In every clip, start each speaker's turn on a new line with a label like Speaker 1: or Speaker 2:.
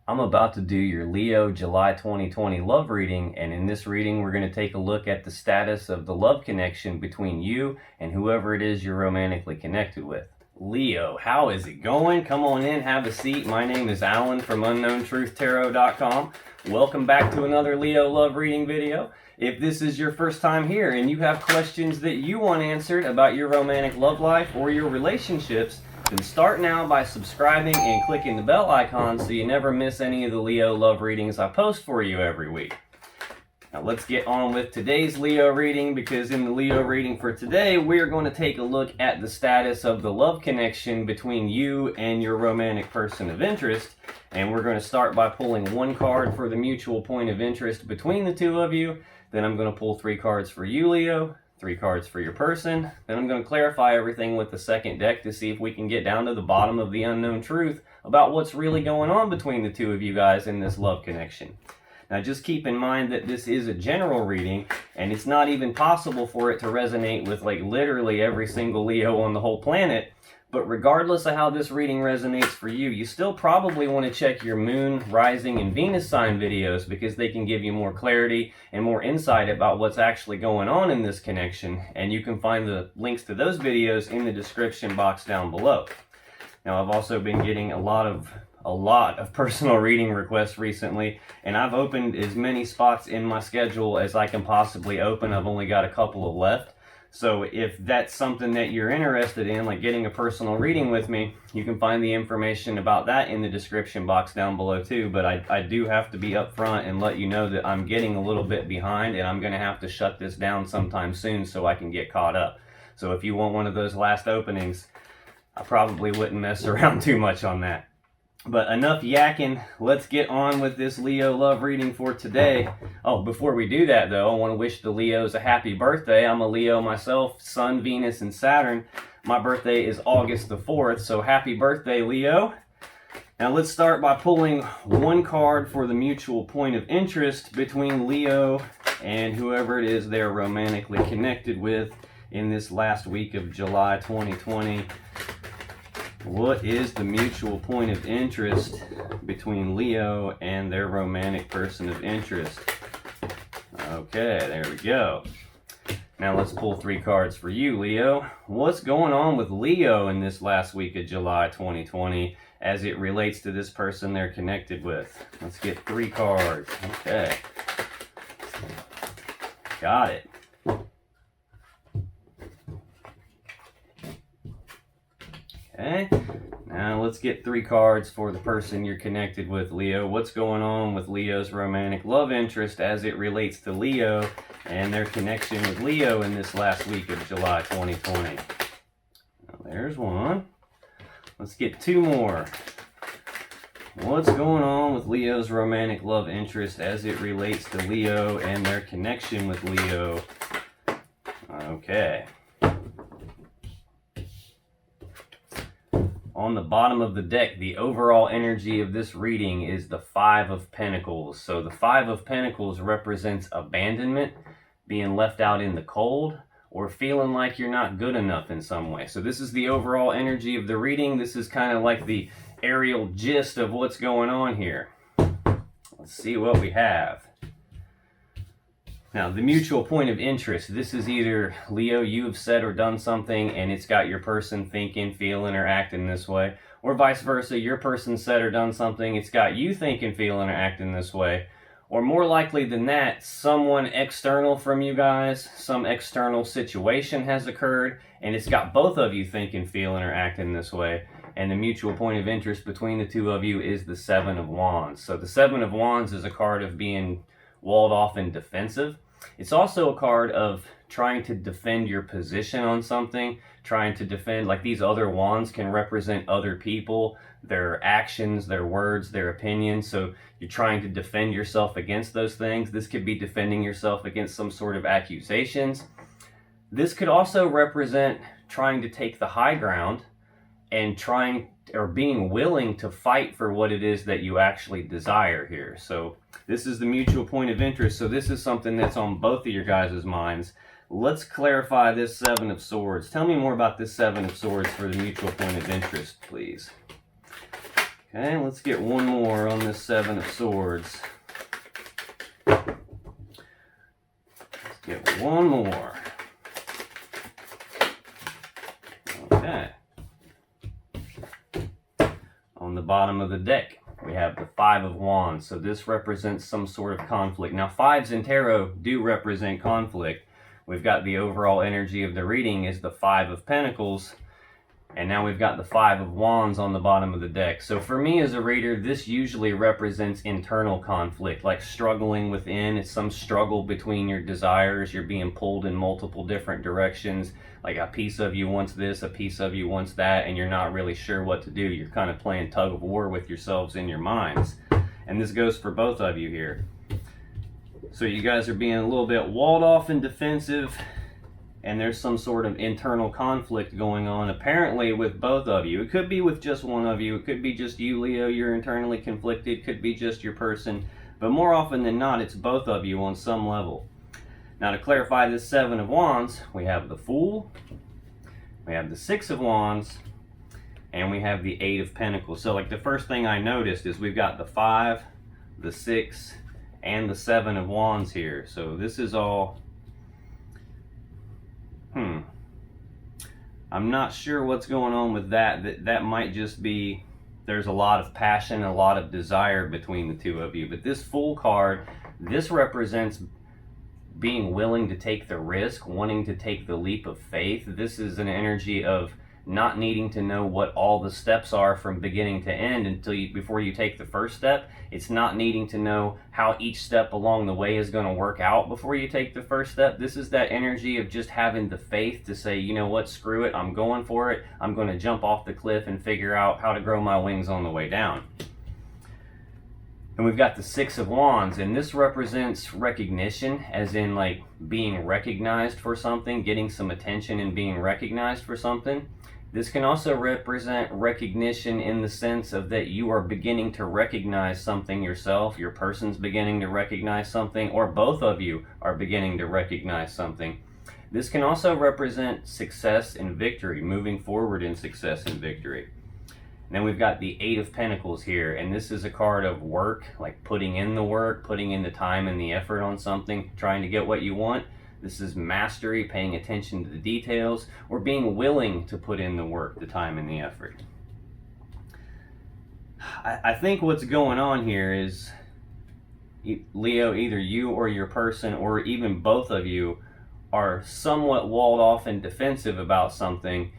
Speaker 1: I'm about to do your Leo July 2020 love reading, and in this reading we're going to take a look at the status of the love connection between you and whoever it is you're romantically connected with. Leo, how is it going? Come on in, have a seat. My name is Alan from UnknownTruthTarot.com. Welcome back to another Leo love reading video. If this is your first time here and you have questions that you want answered about your romantic love life or your relationships, then start now by subscribing and clicking the bell icon so you never miss any of the Leo love readings I post for you every week. Now let's get on with today's Leo reading, because in the Leo reading for today, we're going to take a look at the status of the love connection between you and your romantic person of interest. And we're going to start by pulling one card for the mutual point of interest between the two of you. Then I'm going to pull 3 cards for you, Leo. 3 cards for your person. Then I'm going to clarify everything with the second deck to see if we can get down to the bottom of the unknown truth about what's really going on between the two of you guys in this love connection. Now just keep in mind that this is a general reading, and it's not even possible for it to resonate with like literally every single Leo on the whole planet. But regardless of how this reading resonates for you, you still probably want to check your moon, rising, and Venus sign videos, because they can give you more clarity and more insight about what's actually going on in this connection. And you can find the links to those videos in the description box down below. Now, I've also been getting a lot of personal reading requests recently, and I've opened as many spots in my schedule as I can possibly open. I've only got a couple of left. So if that's something that you're interested in, like getting a personal reading with me, you can find the information about that in the description box down below too. But I do have to be upfront and let you know that I'm getting a little bit behind, and I'm going to have to shut this down sometime soon so I can get caught up. So if you want one of those last openings, I probably wouldn't mess around too much on that. But enough yakking, let's get on with this Leo love reading for today. Oh, before we do that though, I want to wish the Leos a happy birthday. I'm a Leo myself, Sun, Venus, and Saturn. My birthday is August the 4th, so happy birthday, Leo. Now let's start by pulling one card for the mutual point of interest between Leo and whoever it is they're romantically connected with in this last week of July 2020. What is the mutual point of interest between Leo and their romantic person of interest? Okay, there we go. Now let's pull 3 cards for you, Leo. What's going on with Leo in this last week of July 2020 as it relates to this person they're connected with? Let's get 3 cards. Okay. Got it. Okay, now let's get 3 cards for the person you're connected with, Leo. What's going on with Leo's romantic love interest as it relates to Leo and their connection with Leo in this last week of July 2020? Now, there's 1. Let's get 2 more. What's going on with Leo's romantic love interest as it relates to Leo and their connection with Leo? Okay. On the bottom of the deck, the overall energy of this reading is the 5 of Pentacles. So the 5 of Pentacles represents abandonment, being left out in the cold, or feeling like you're not good enough in some way. So this is the overall energy of the reading. This is kind of like the aerial gist of what's going on here. Let's see what we have. Now, the mutual point of interest, this is either, Leo, you have said or done something and it's got your person thinking, feeling, or acting this way, or vice versa, your person said or done something, it's got you thinking, feeling, or acting this way, or more likely than that, someone external from you guys, some external situation has occurred, and it's got both of you thinking, feeling, or acting this way, and the mutual point of interest between the two of you is the 7 of Wands. So the 7 of Wands is a card of being walled off and defensive. It's also a card of trying to defend your position on something, trying to defend, like these other wands can represent other people, their actions, their words, their opinions. So you're trying to defend yourself against those things. This could be defending yourself against some sort of accusations. This could also represent trying to take the high ground and trying or being willing to fight for what it is that you actually desire here. So this is the mutual point of interest. So this is something that's on both of your guys' minds. Let's clarify this 7 of Swords. Tell me more about this 7 of Swords for the mutual point of interest, please. Okay, let's get one more on this Seven of Swords. Let's get one more. Okay. On the bottom of the deck, we have the Five of Wands. So this represents some sort of conflict. Now, fives in tarot do represent conflict. We've got the overall energy of the reading is the Five of Pentacles. And now we've got the Five of Wands on the bottom of the deck. So for me as a reader, this usually represents internal conflict, like struggling within. It's some struggle between your desires. You're being pulled in multiple different directions. Like a piece of you wants this, a piece of you wants that, and you're not really sure what to do. You're kind of playing tug of war with yourselves in your minds. And this goes for both of you here. So you guys are being a little bit walled off and defensive, and there's some sort of internal conflict going on apparently with both of you. It could be with just one of you. It could be just you, Leo, you're internally conflicted. It could be just your person. But more often than not, it's both of you on some level. Now, to clarify this Seven of Wands, we have the Fool, we have the Six of Wands, and we have the Eight of Pentacles. So like the first thing I noticed is we've got the 5, the 6, and the 7 of Wands here. So this is all... I'm not sure what's going on with that. That might just be there's a lot of passion, a lot of desire between the two of you. But this Fool card, this represents being willing to take the risk, wanting to take the leap of faith. This is an energy of not needing to know what all the steps are from beginning to end before you take the first step. It's not needing to know how each step along the way is going to work out before you take the first step. This is that energy of just having the faith to say, you know what, screw it, I'm going for it. I'm going to jump off the cliff and figure out how to grow my wings on the way down. And we've got the Six of Wands, and this represents recognition, as in like being recognized for something, getting some attention and being recognized for something. This can also represent recognition in the sense of that you are beginning to recognize something yourself, your person's beginning to recognize something, or both of you are beginning to recognize something. This can also represent success and victory, moving forward in success and victory. And then we've got the Eight of Pentacles here, and this is a card of work, like putting in the work, putting in the time and the effort on something, trying to get what you want. This is mastery, paying attention to the details, or being willing to put in the work, the time, and the effort. I think what's going on here is, Leo, either you or your person, or even both of you, are somewhat walled off and defensive about something,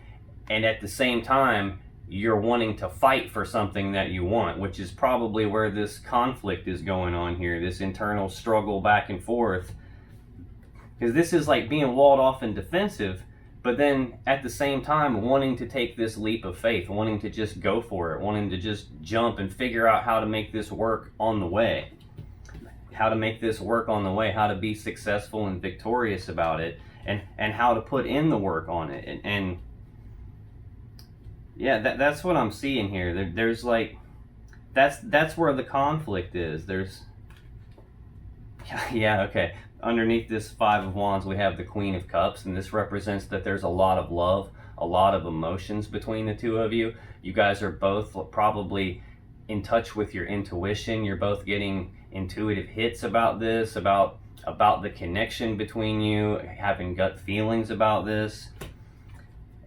Speaker 1: and at the same time, you're wanting to fight for something that you want, which is probably where this conflict is going on here, this internal struggle back and forth. Because this is like being walled off and defensive, but then at the same time wanting to take this leap of faith, wanting to just go for it, wanting to just jump and figure out how to make this work on the way. How to make this work on the way, how to be successful and victorious about it, and how to put in the work on it. And yeah, that's what I'm seeing here. There's like, that's where the conflict is. There's, yeah, okay. Underneath this Five of Wands, we have the Queen of Cups, and this represents that there's a lot of love, a lot of emotions between the two of you. You guys are both probably in touch with your intuition. You're both getting intuitive hits about this, about the connection between you, having gut feelings about this.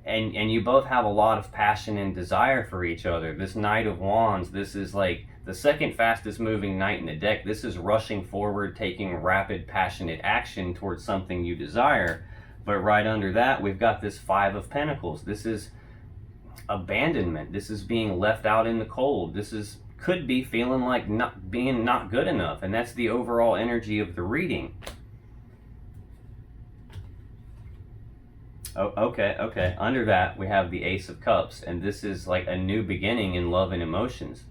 Speaker 1: And you both have a lot of passion and desire for each other. This Knight of Wands, this is like the second fastest moving knight in the deck. This is rushing forward, taking rapid, passionate action towards something you desire. But right under that, we've got this Five of Pentacles. This is abandonment. This is being left out in the cold. This could be feeling like not good enough. And that's the overall energy of the reading. Oh, okay. Under that, we have the Ace of Cups, and this is like a new beginning in love and emotions.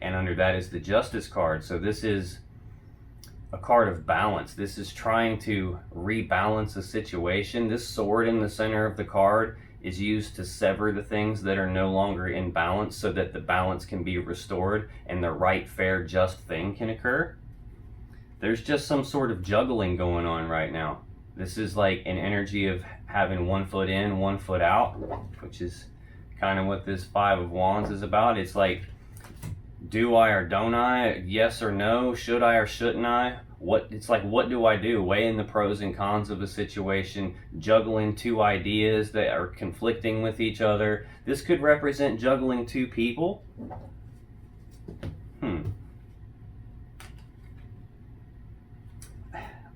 Speaker 1: And under that is the Justice card. So this is a card of balance. This is trying to rebalance a situation. This sword in the center of the card is used to sever the things that are no longer in balance so that the balance can be restored and the right, fair, just thing can occur. There's just some sort of juggling going on right now. This is like an energy of having one foot in, one foot out, which is kind of what this Five of Wands is about. It's like, do I or don't I? Yes or no? Should I or shouldn't I? It's like, what do I do? Weighing the pros and cons of a situation, juggling two ideas that are conflicting with each other. This could represent juggling two people.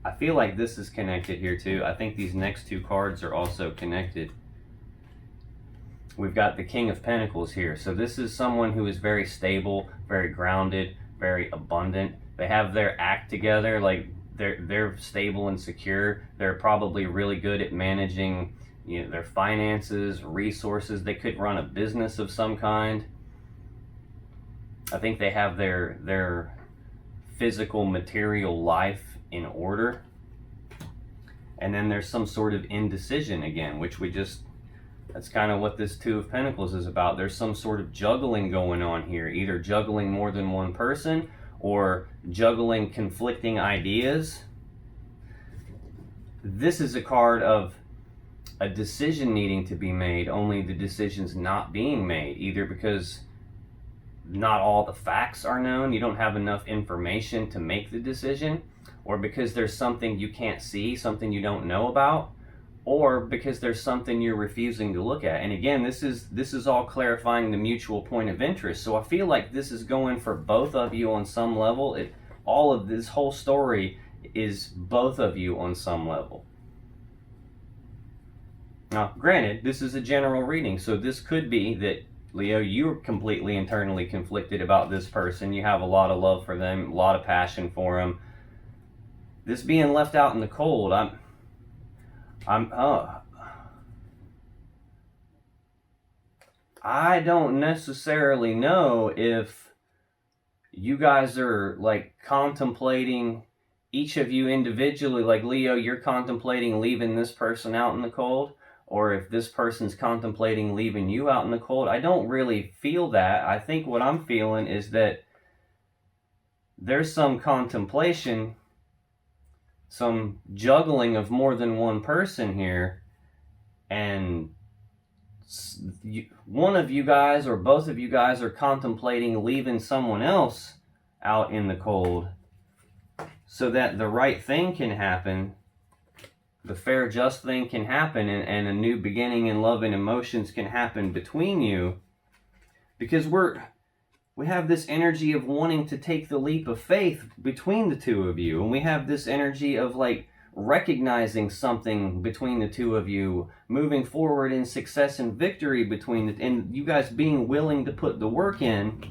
Speaker 1: I feel like this is connected here too. I think these next two cards are also connected. We've got the King of Pentacles here. So this is someone who is very stable, very grounded, very abundant. They have their act together, like they're stable and secure. They're probably really good at managing, you know, their finances, resources. They could run a business of some kind. I think they have their physical, material life in order. And then there's some sort of indecision again, which that's kind of what this Two of Pentacles is about. There's some sort of juggling going on here, either juggling more than one person or juggling conflicting ideas. This is a card of a decision needing to be made, only the decision's not being made, either because not all the facts are known, you don't have enough information to make the decision, or because there's something you can't see, something you don't know about, or because there's something you're refusing to look at. And again, this is all clarifying the mutual point of interest. So I feel like this is going for both of you on some level. All of this whole story is both of you on some level. Now, granted, this is a general reading, so this could be that, Leo, you're completely internally conflicted about this person. You have a lot of love for them, a lot of passion for them. This being left out in the cold, I don't necessarily know if you guys are like contemplating, each of you individually, like Leo, you're contemplating leaving this person out in the cold, or if this person's contemplating leaving you out in the cold. I don't really feel that. I think what I'm feeling is that there's some contemplation, some juggling of more than one person here, and one of you guys or both of you guys are contemplating leaving someone else out in the cold so that the right thing can happen, the fair, just thing can happen, and a new beginning in love and emotions can happen between you. Because we have this energy of wanting to take the leap of faith between the two of you, and we have this energy of like recognizing something between the two of you, moving forward in success and victory and you guys being willing to put the work in,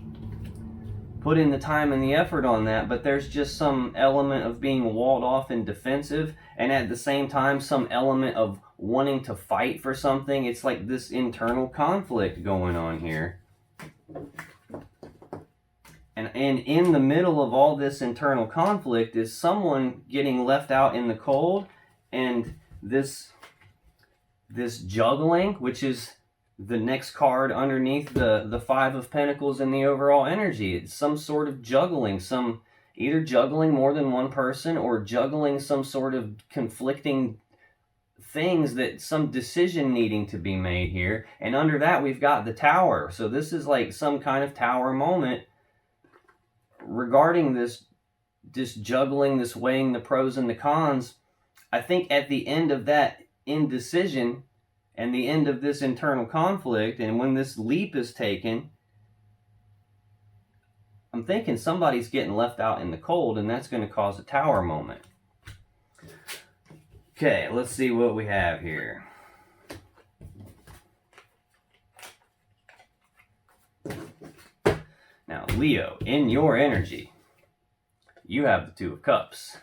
Speaker 1: put in the time and the effort on that. But there's just some element of being walled off and defensive, and at the same time some element of wanting to fight for something. It's like this internal conflict going on here. And in the middle of all this internal conflict is someone getting left out in the cold, and this juggling, which is the next card underneath the Five of Pentacles in the overall energy. It's some sort of juggling, either juggling more than one person or juggling some sort of conflicting things, that some decision needing to be made here. And under that we've got the Tower. So this is like some kind of Tower moment regarding this juggling, this weighing the pros and the cons. I think at the end of that indecision and the end of this internal conflict, and when this leap is taken, I'm thinking somebody's getting left out in the cold, and that's going to cause a Tower moment. Okay, let's see what we have here. Now, Leo, in your energy, you have the Two of Cups.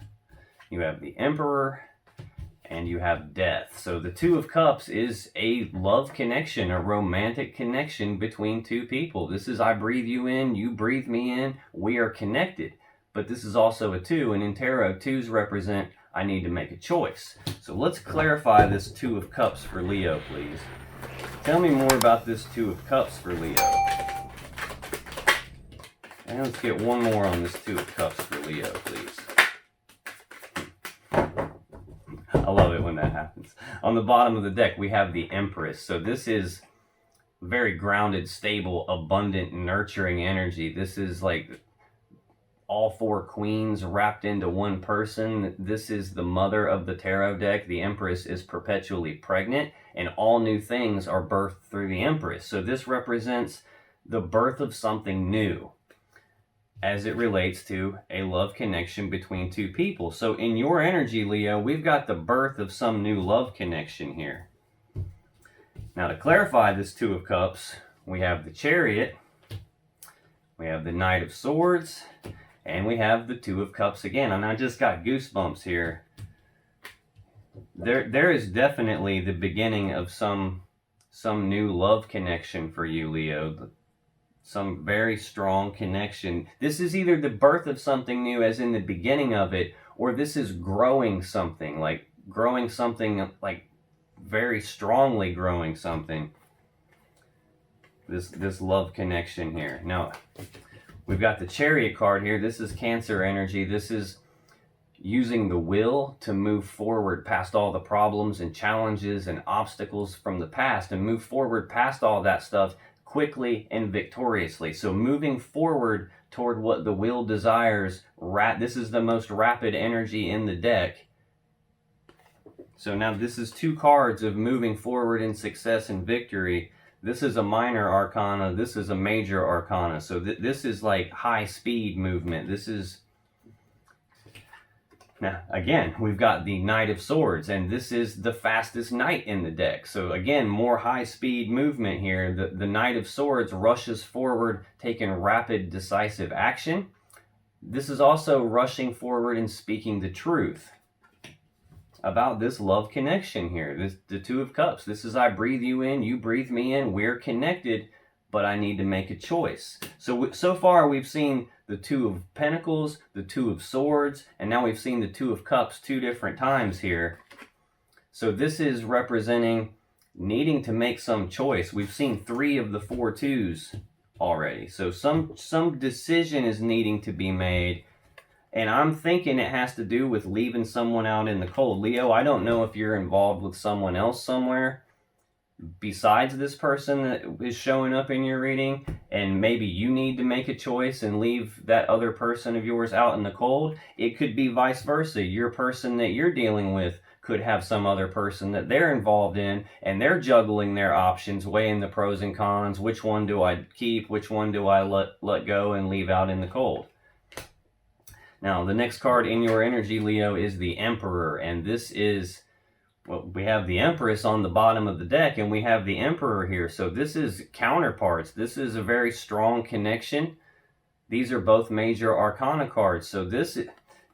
Speaker 1: You have the Emperor, and you have Death. So the Two of Cups is a love connection, a romantic connection between two people. This is I breathe you in, you breathe me in, we are connected. But this is also a two, and in tarot, twos represent I need to make a choice. So let's clarify this Two of Cups for Leo, please. Tell me more about this Two of Cups for Leo. And let's get one more on this Two of Cups for Leo, please. I love it when that happens. On the bottom of the deck, we have the Empress. So this is very grounded, stable, abundant, nurturing energy. This is like all four queens wrapped into one person. This is the mother of the tarot deck. The Empress is perpetually pregnant, and all new things are birthed through the Empress. So this represents the birth of something new as it relates to a love connection between two people. So in your energy, Leo, we've got the birth of some new love connection here. Now, to clarify this Two of Cups, we have the Chariot, we have the Knight of Swords, and we have the Two of Cups again. And I just got goosebumps here. There is definitely the beginning of some new love connection for you, Leo. Some very strong connection. This is either the birth of something new, as in the beginning of it, or this is growing something, like very strongly growing something. This love connection here. Now, we've got the Chariot card here. This is Cancer energy. This is using the will to move forward past all the problems and challenges and obstacles from the past, and move forward past all that stuff quickly and victoriously. So moving forward toward what the will desires. This is the most rapid energy in the deck. So now this is two cards of moving forward in success and victory. This is a minor arcana. This is a major arcana. So this is like high speed movement. This is... Now, again, we've got the Knight of Swords, and this is the fastest knight in the deck. So again, more high-speed movement here. The Knight of Swords rushes forward, taking rapid, decisive action. This is also rushing forward and speaking the truth about this love connection here. The Two of Cups. This is I breathe you in, you breathe me in, we're connected, but I need to make a choice. So far we've seen the Two of Pentacles, the Two of Swords, and now we've seen the Two of Cups two different times here. So this is representing needing to make some choice. We've seen 3 of the 4 twos already. So some decision is needing to be made, and I'm thinking it has to do with leaving someone out in the cold. Leo, I don't know if you're involved with someone else somewhere besides this person that is showing up in your reading, and maybe you need to make a choice and leave that other person of yours out in the cold. It could be vice versa. Your person that you're dealing with could have some other person that they're involved in, and they're juggling their options, weighing the pros and cons. Which one do I keep? Which one do I let go and leave out in the cold? Now, the next card in your energy, Leo, is the Emperor, and this is... Well, we have the Empress on the bottom of the deck, and we have the Emperor here. So this is counterparts. This is a very strong connection. These are both major arcana cards. So this,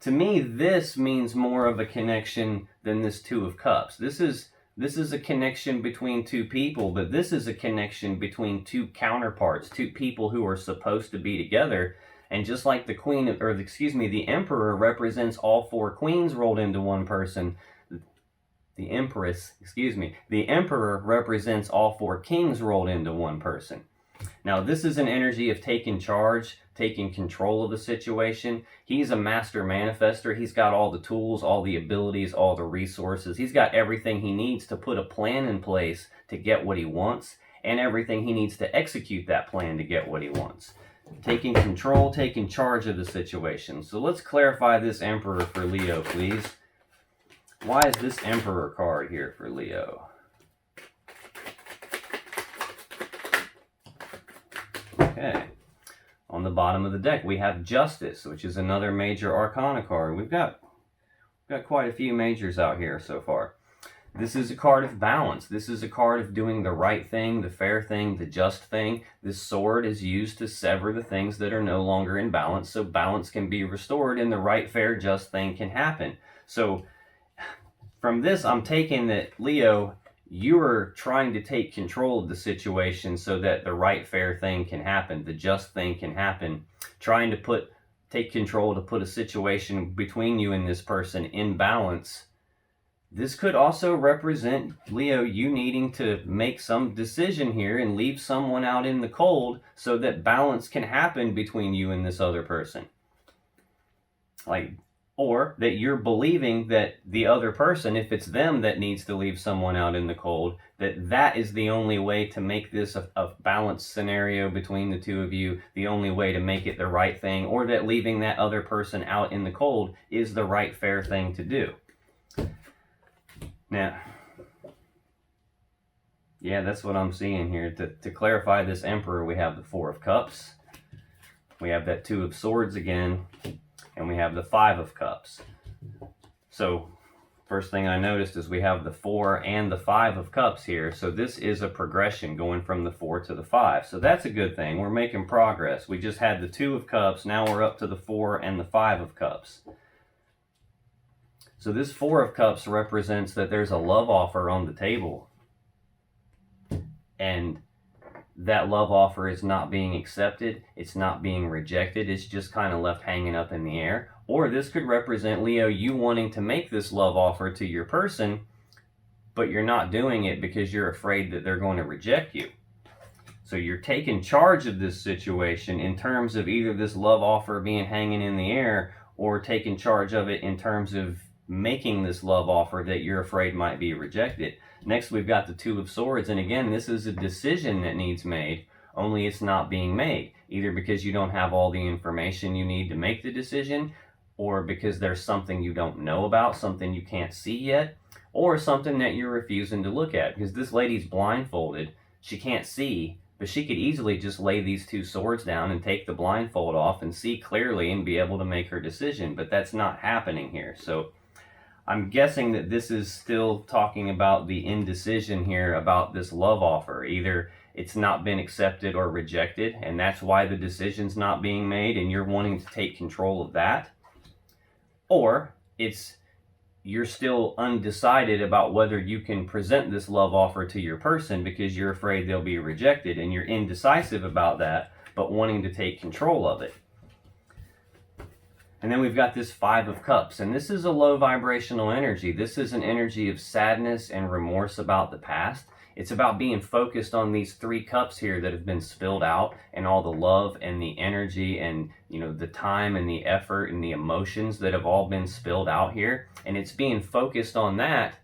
Speaker 1: to me, this means more of a connection than this Two of Cups. This is a connection between two people, but this is a connection between two counterparts, two people who are supposed to be together. And just like the Emperor represents all 4 queens rolled into one person, the Emperor represents all 4 kings rolled into one person. Now, this is an energy of taking charge, taking control of the situation. He's a master manifester. He's got all the tools, all the abilities, all the resources. He's got everything he needs to put a plan in place to get what he wants, and everything he needs to execute that plan to get what he wants. Taking control, taking charge of the situation. So let's clarify this Emperor for Leo, please. Why is this Emperor card here for Leo? Okay. On the bottom of the deck, we have Justice, which is another major arcana card. We've got quite a few majors out here so far. This is a card of balance. This is a card of doing the right thing, the fair thing, the just thing. This sword is used to sever the things that are no longer in balance, so balance can be restored and the right, fair, just thing can happen. So from this, I'm taking that, Leo, you are trying to take control of the situation so that the right, fair thing can happen, the just thing can happen. Trying to take control to put a situation between you and this person in balance. This could also represent, Leo, you needing to make some decision here and leave someone out in the cold so that balance can happen between you and this other person. Like, or that you're believing that the other person, if it's them that needs to leave someone out in the cold, that is the only way to make this a balanced scenario between the two of you, the only way to make it the right thing, or that leaving that other person out in the cold is the right, fair thing to do. Now, yeah, that's what I'm seeing here. To clarify this Emperor, we have the Four of Cups, we have that Two of Swords again, and we have the Five of Cups. So first thing I noticed is we have the 4 and the 5 of Cups here. So this is a progression going from the 4 to the 5. So that's a good thing. We're making progress. We just had the 2 of Cups. Now we're up to the 4 and the 5 of Cups. So this 4 of Cups represents that there's a love offer on the table. And that love offer is not being accepted. It's not being rejected. It's just kind of left hanging up in the air. Or this could represent, Leo, you wanting to make this love offer to your person, but you're not doing it because you're afraid that they're going to reject you. So you're taking charge of this situation in terms of either this love offer being hanging in the air, or taking charge of it in terms of making this love offer that you're afraid might be rejected. Next, we've got the Two of Swords. And again, this is a decision that needs made, only it's not being made. Either because you don't have all the information you need to make the decision, or because there's something you don't know about, something you can't see yet, or something that you're refusing to look at. Because this lady's blindfolded, she can't see, but she could easily just lay these 2 swords down and take the blindfold off and see clearly and be able to make her decision. But that's not happening here. So I'm guessing that this is still talking about the indecision here about this love offer. Either it's not been accepted or rejected, and that's why the decision's not being made, and you're wanting to take control of that. Or you're still undecided about whether you can present this love offer to your person because you're afraid they'll be rejected, and you're indecisive about that, but wanting to take control of it. And then we've got this 5 of Cups, and this is a low vibrational energy. This is an energy of sadness and remorse about the past. It's about being focused on these 3 cups here that have been spilled out, and all the love and the energy and, the time and the effort and the emotions that have all been spilled out here. And it's being focused on that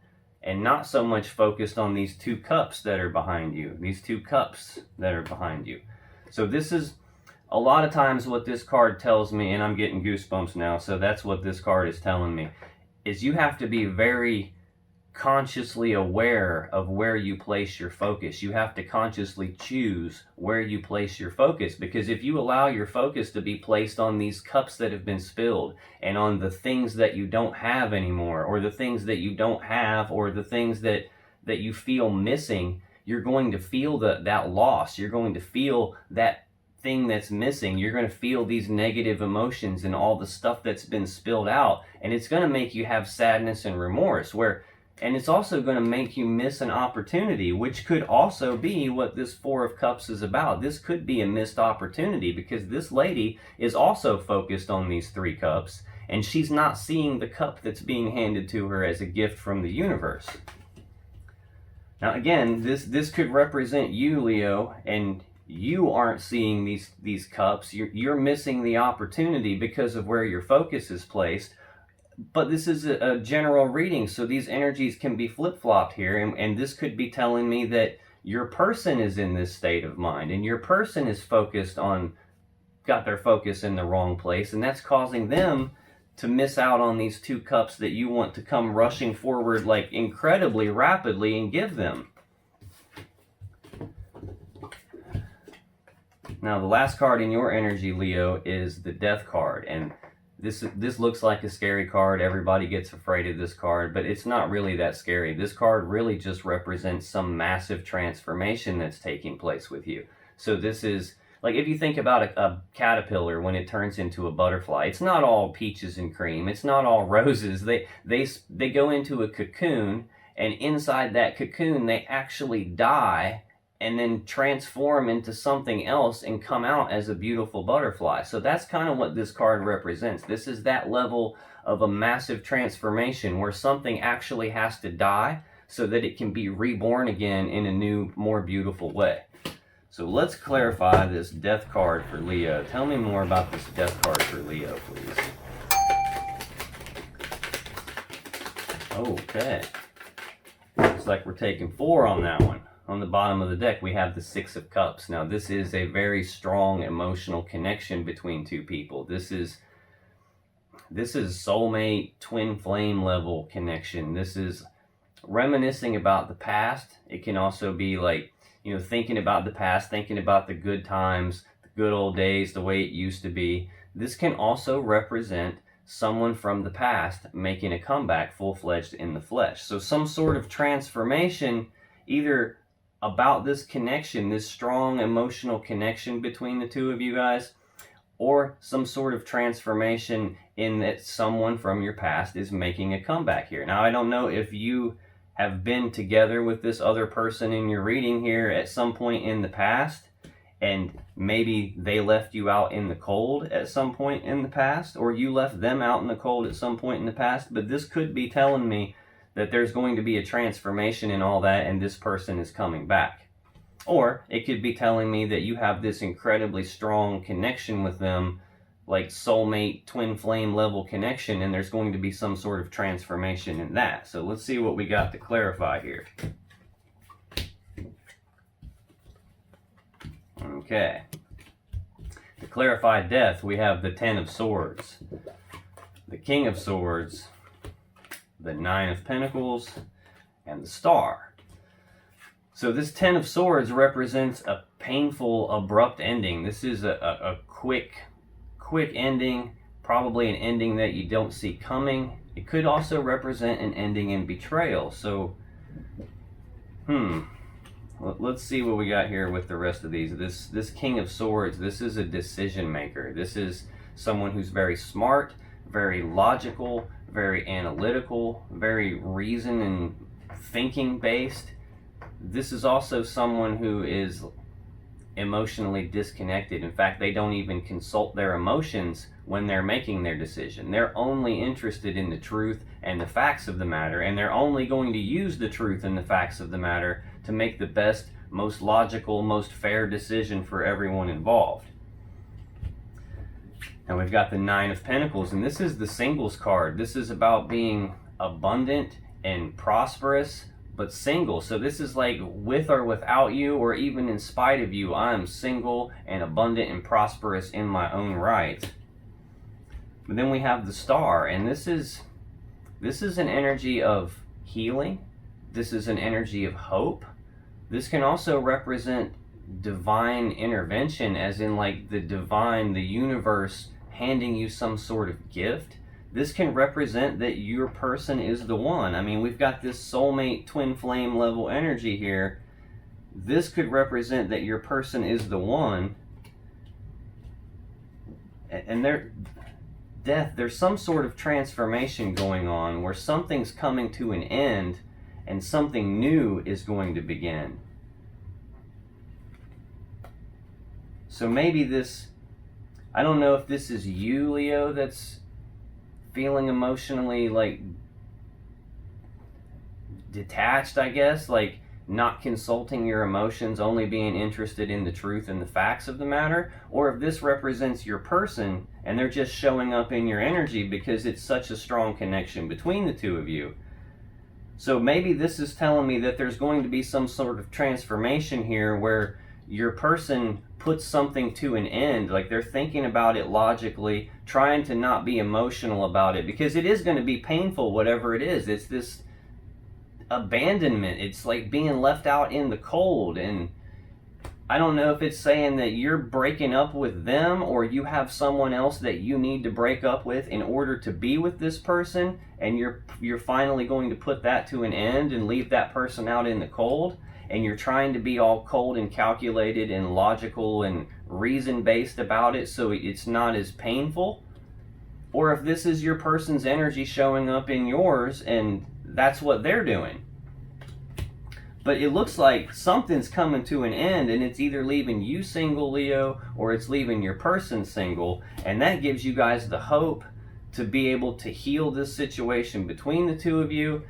Speaker 1: and not so much focused on these 2 cups that are behind you, these 2 cups that are behind you. So this is a lot of times what this card tells me, and I'm getting goosebumps now, so that's what this card is telling me, is you have to be very consciously aware of where you place your focus. You have to consciously choose where you place your focus, because if you allow your focus to be placed on these cups that have been spilled and on the things that you don't have anymore, or the things that you don't have, or the things that you feel missing, you're going to feel that loss. You're going to feel that thing that's missing. You're going to feel these negative emotions and all the stuff that's been spilled out, and it's going to make you have sadness and remorse, and it's also going to make you miss an opportunity, which could also be what this 4 of Cups is about. This could be a missed opportunity because this lady is also focused on these 3 cups, and she's not seeing the cup that's being handed to her as a gift from the universe. Now again, this could represent you, Leo, and you aren't seeing these cups. You're missing the opportunity because of where your focus is placed. But this is a general reading, so these energies can be flip-flopped here, and this could be telling me that your person is in this state of mind, and your person is got their focus in the wrong place, and that's causing them to miss out on these 2 cups that you want to come rushing forward like incredibly rapidly and give them. Now, the last card in your energy, Leo, is the Death card, and this looks like a scary card. Everybody gets afraid of this card, but it's not really that scary. This card really just represents some massive transformation that's taking place with you. So this is, like, if you think about a caterpillar when it turns into a butterfly, it's not all peaches and cream. It's not all roses. They go into a cocoon, and inside that cocoon, they actually die and then transform into something else and come out as a beautiful butterfly. So that's kind of what this card represents. This is that level of a massive transformation where something actually has to die so that it can be reborn again in a new, more beautiful way. So let's clarify this Death card for Leo. Tell me more about this Death card for Leo, please. Okay. Looks like we're taking 4 on that one. On the bottom of the deck, we have the 6 of Cups. Now, this is a very strong emotional connection between two people. This is soulmate, twin flame level connection. This is reminiscing about the past. It can also be like, you know, thinking about the past, thinking about the good times, the good old days, the way it used to be. This can also represent someone from the past making a comeback full-fledged in the flesh. So some sort of transformation, either about this connection, this strong emotional connection between the two of you guys, or some sort of transformation in that someone from your past is making a comeback here. Now, I don't know if you have been together with this other person in your reading here at some point in the past, and maybe they left you out in the cold at some point in the past, or you left them out in the cold at some point in the past, but this could be telling me that there's going to be a transformation in all that and this person is coming back. Or it could be telling me that you have this incredibly strong connection with them, like soulmate, twin flame level connection, and there's going to be some sort of transformation in that. So let's see what we got to clarify here. Okay. To clarify death, we have the 10 of Swords, the King of Swords, the 9 of Pentacles, and the Star. So this 10 of Swords represents a painful, abrupt ending. This is a quick ending, probably an ending that you don't see coming. It could also represent an ending in betrayal. So, let's see what we got here with the rest of these. This King of Swords, this is a decision maker. This is someone who's very smart, very logical, very analytical, very reason and thinking based. This is also someone who is emotionally disconnected. In fact, they don't even consult their emotions when they're making their decision. They're only interested in the truth and the facts of the matter, and they're only going to use the truth and the facts of the matter to make the best, most logical, most fair decision for everyone involved. And we've got the 9 of Pentacles, and this is the singles card. This is about being abundant and prosperous, but single. So this is like with or without you, or even in spite of you, I am single and abundant and prosperous in my own right. But then we have the Star, and this is an energy of healing. This is an energy of hope. This can also represent divine intervention, as in like the divine, the universe handing you some sort of gift. This can represent that your person is the one. I mean, we've got this soulmate, twin flame level energy here. This could represent that your person is the one. And there's some sort of transformation going on where something's coming to an end and something new is going to begin. So maybe this, I don't know if this is you, Leo, that's feeling emotionally like detached, I guess, like not consulting your emotions, only being interested in the truth and the facts of the matter, or if this represents your person and they're just showing up in your energy because it's such a strong connection between the two of you. So maybe this is telling me that there's going to be some sort of transformation here where your person puts something to an end, like they're thinking about it logically, trying to not be emotional about it, because it is going to be painful, whatever it is. It's this abandonment. It's like being left out in the cold, and I don't know if it's saying that you're breaking up with them or you have someone else that you need to break up with in order to be with this person, and you're finally going to put that to an end and leave that person out in the cold, and you're trying to be all cold and calculated and logical and reason-based about it so it's not as painful. Or if this is your person's energy showing up in yours and that's what they're doing. But it looks like something's coming to an end, and it's either leaving you single, Leo, or it's leaving your person single, and that gives you guys the hope to be able to heal this situation between the two of you.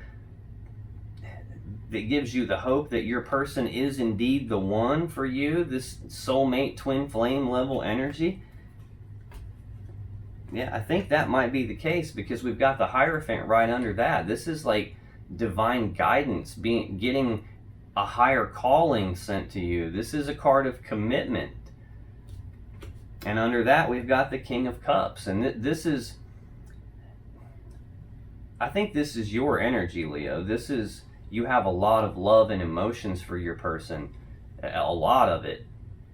Speaker 1: That gives you the hope that your person is indeed the one for you, this soulmate, twin flame level energy. Yeah, I think that might be the case because we've got the Hierophant right under that. This is like divine guidance, getting a higher calling sent to you. This is a card of commitment. And under that, we've got the King of Cups. And this is, I think this is your energy, Leo. This is, you have a lot of love and emotions for your person, a lot of it,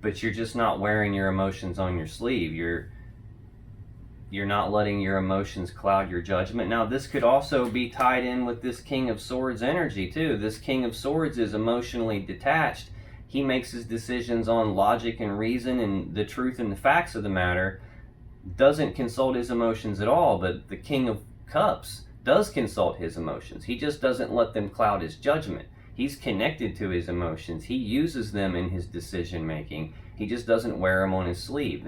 Speaker 1: but you're just not wearing your emotions on your sleeve. You're not letting your emotions cloud your judgment. Now, this could also be tied in with this King of Swords energy, too. This King of Swords is emotionally detached. He makes his decisions on logic and reason and the truth and the facts of the matter, doesn't consult his emotions at all. But the King of Cups does consult his emotions. He just doesn't let them cloud his judgment. He's connected to his emotions. He uses them in his decision making. He just doesn't wear them on his sleeve.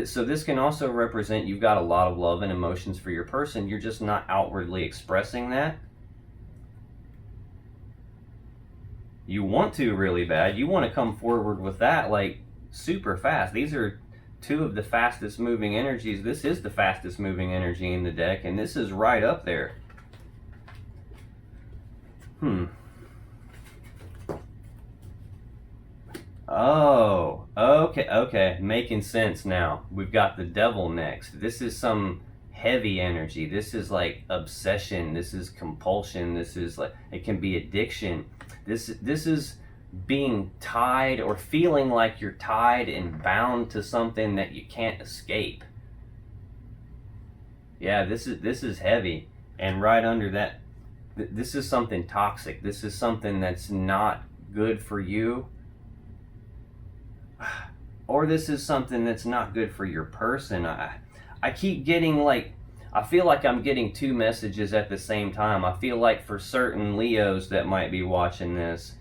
Speaker 1: So this can also represent you've got a lot of love and emotions for your person. You're just not outwardly expressing that. You want to really bad. You want to come forward with that like super fast. These are two of the fastest moving energies. This is the fastest moving energy in the deck, and this is right up there. Oh, okay, making sense now. We've got the Devil next. This is some heavy energy. This is like obsession. This is compulsion. This is like, it can be addiction. This is being tied or feeling like you're tied and bound to something that you can't escape. Yeah, this is heavy. And right under that, this is something toxic. This is something that's not good for you. Or this is something that's not good for your person. I keep getting like, I feel like I'm getting two messages at the same time. I feel like for certain Leos that might be watching this,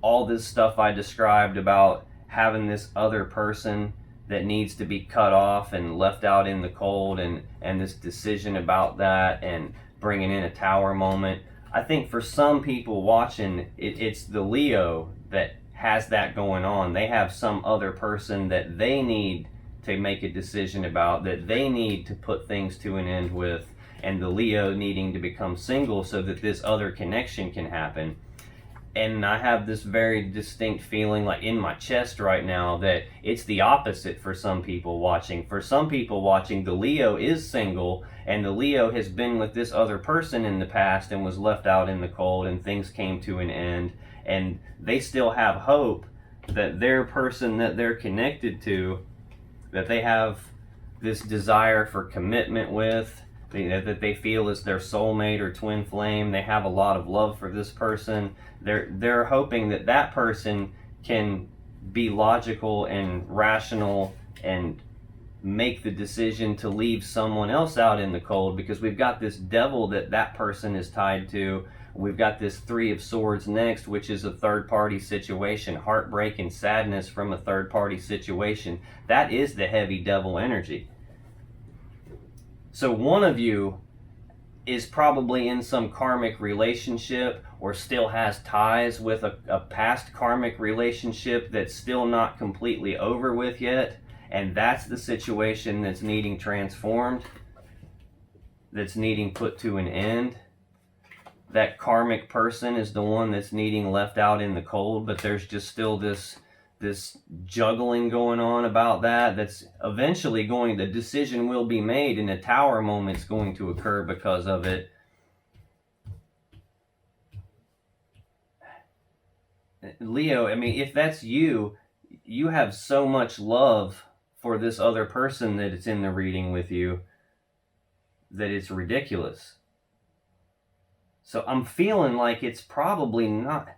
Speaker 1: all this stuff I described about having this other person that needs to be cut off and left out in the cold, and this decision about that and bringing in a Tower moment. I think for some people watching, it's the Leo that has that going on. They have some other person that they need to make a decision about, that they need to put things to an end with, and the Leo needing to become single so that this other connection can happen. And I have this very distinct feeling like in my chest right now that it's the opposite for some people watching. For some people watching, the Leo is single, and the Leo has been with this other person in the past and was left out in the cold, and things came to an end, and they still have hope that their person that they're connected to, that they have this desire for commitment with, that they feel is their soulmate or twin flame. They have a lot of love for this person. They're hoping that that person can be logical and rational and make the decision to leave someone else out in the cold, because we've got this Devil that person is tied to. We've got this Three of Swords next, which is a third-party situation, heartbreak and sadness from a third-party situation. That is the heavy Devil energy. So one of you is probably in some karmic relationship or still has ties with a past karmic relationship that's still not completely over with yet, and that's the situation that's needing transformed, that's needing put to an end. That karmic person is the one that's needing left out in the cold, but there's just still this juggling going on about that's eventually the decision will be made, and a Tower moment's going to occur because of it. Leo, I mean, if that's you, you have so much love for this other person that it's in the reading with you that it's ridiculous. So I'm feeling like it's probably not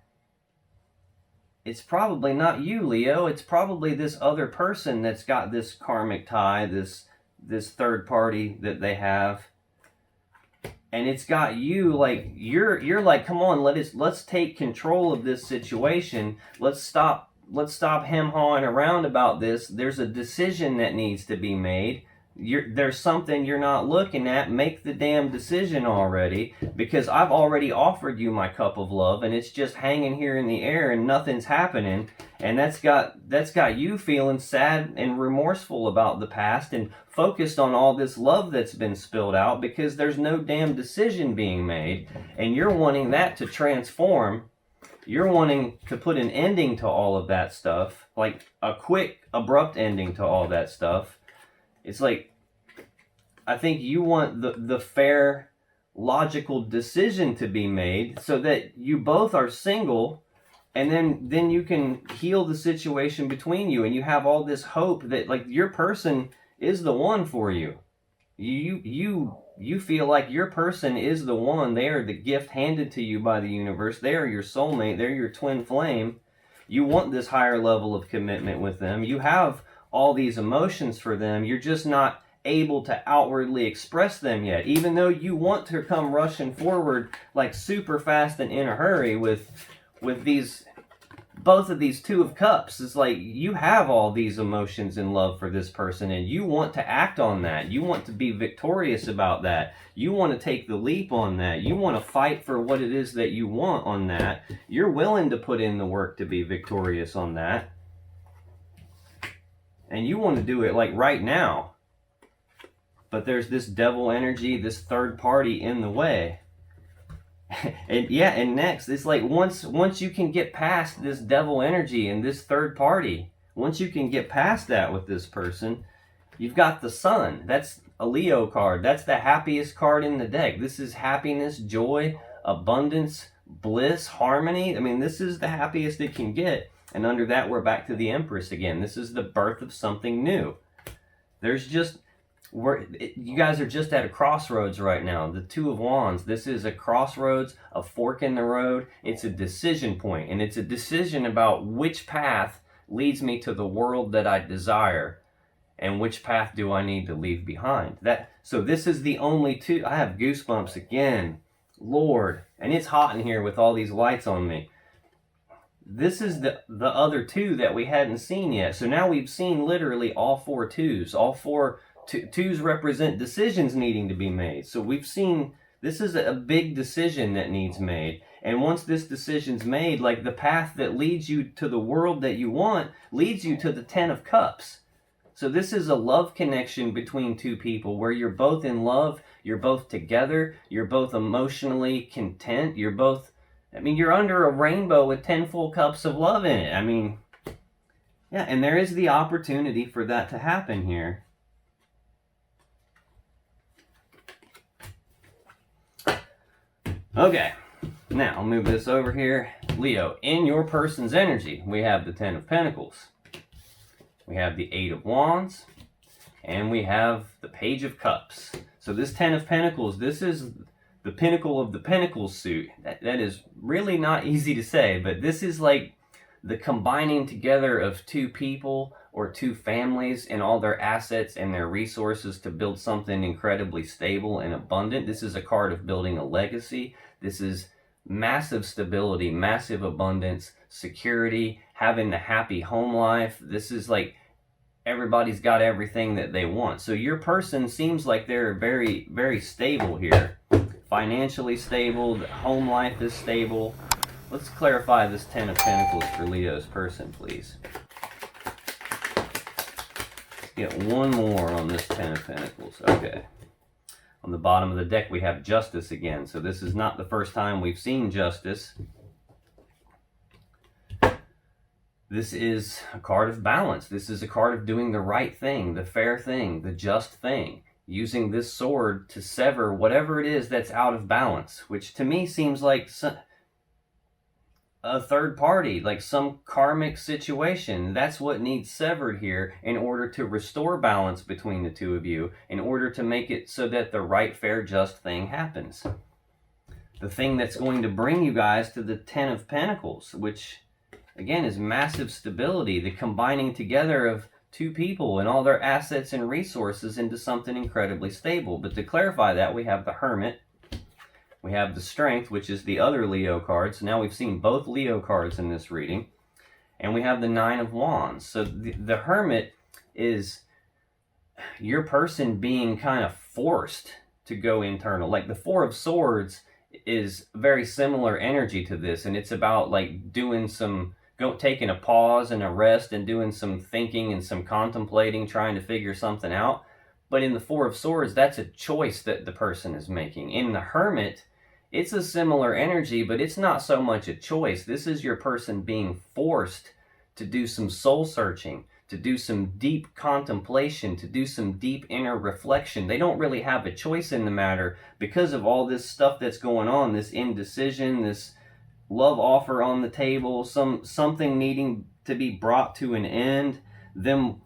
Speaker 1: you, Leo. It's probably this other person that's got this karmic tie, this third party that they have. And it's got you, like, you're like, come on, let's take control of this situation. Let's stop hem-hawing around about this. There's a decision that needs to be made. there's something you're not looking at. Make the damn decision already, because I've already offered you my cup of love and it's just hanging here in the air and nothing's happening. And that's got you feeling sad and remorseful about the past and focused on all this love that's been spilled out because there's no damn decision being made, and you're wanting that to transform. You're wanting to put an ending to all of that stuff, like a quick, abrupt ending to all that stuff. It's like, I think you want the fair, logical decision to be made so that you both are single, and then you can heal the situation between you, and you have all this hope that like your person is the one for you. You feel like your person is the one. They are the gift handed to you by the universe. They are your soulmate. They're your twin flame. You want this higher level of commitment with them. You have all these emotions for them. You're just not able to outwardly express them yet, even though you want to come rushing forward like super fast and in a hurry with these, both of these Two of Cups. It's like you have all these emotions and love for this person, and you want to act on that. You want to be victorious about that. You want to take the leap on that. You want to fight for what it is that you want on that. You're willing to put in the work to be victorious on that. And you want to do it like right now. But there's this devil energy, this third party in the way. And yeah, and next, it's like once you can get past this devil energy and this third party, once you can get past that with this person, you've got the Sun. That's a Leo card. That's the happiest card in the deck. This is happiness, joy, abundance, bliss, harmony. I mean, this is the happiest it can get. And under that, we're back to the Empress again. This is the birth of something new. There's just, you guys are just at a crossroads right now. The Two of Wands, this is a crossroads, a fork in the road. It's a decision point, and it's a decision about which path leads me to the world that I desire, and which path do I need to leave behind. So this is the only two. I have goosebumps again, Lord, and it's hot in here with all these lights on me. This is the other two that we hadn't seen yet. So now we've seen literally all four twos. All four twos represent decisions needing to be made. So we've seen this is a big decision that needs made. And once this decision's made, like the path that leads you to the world that you want leads you to the Ten of Cups. So this is a love connection between two people where you're both in love, you're both together, you're both emotionally content, you're both, I mean, you're under a rainbow with 10 full cups of love in it. I mean, yeah, and there is the opportunity for that to happen here. Okay, now I'll move this over here. Leo, in your person's energy, we have the Ten of Pentacles. We have the Eight of Wands. And we have the Page of Cups. So this Ten of Pentacles, this is the pinnacle of the Pentacles suit. That is really not easy to say, but this is like the combining together of two people or two families and all their assets and their resources to build something incredibly stable and abundant. This is a card of building a legacy. This is massive stability, massive abundance, security, having the happy home life. This is like everybody's got everything that they want. So your person seems like they're very, very stable here. Financially stable, the home life is stable. Let's clarify this Ten of Pentacles for Leo's person, please. Let's get one more on this Ten of Pentacles. Okay. On the bottom of the deck, we have Justice again. So this is not the first time we've seen Justice. This is a card of balance. This is a card of doing the right thing, the fair thing, the just thing. Using this sword to sever whatever it is that's out of balance, which to me seems like a third party, like some karmic situation. That's what needs severed here in order to restore balance between the two of you, in order to make it so that the right, fair, just thing happens. The thing that's going to bring you guys to the Ten of Pentacles, which again is massive stability, the combining together of two people and all their assets and resources into something incredibly stable. But to clarify that, we have the Hermit, we have the Strength, which is the other Leo card. So now we've seen both Leo cards in this reading. And we have the Nine of Wands. So the Hermit is your person being kind of forced to go internal. Like the Four of Swords is very similar energy to this, and it's about like doing some taking a pause and a rest and doing some thinking and some contemplating, trying to figure something out. But in the Four of Swords, that's a choice that the person is making. In the Hermit, it's a similar energy, but it's not so much a choice. This is your person being forced to do some soul searching, to do some deep contemplation, to do some deep inner reflection. They don't really have a choice in the matter because of all this stuff that's going on, this indecision, this love offer on the table, something needing to be brought to an end, them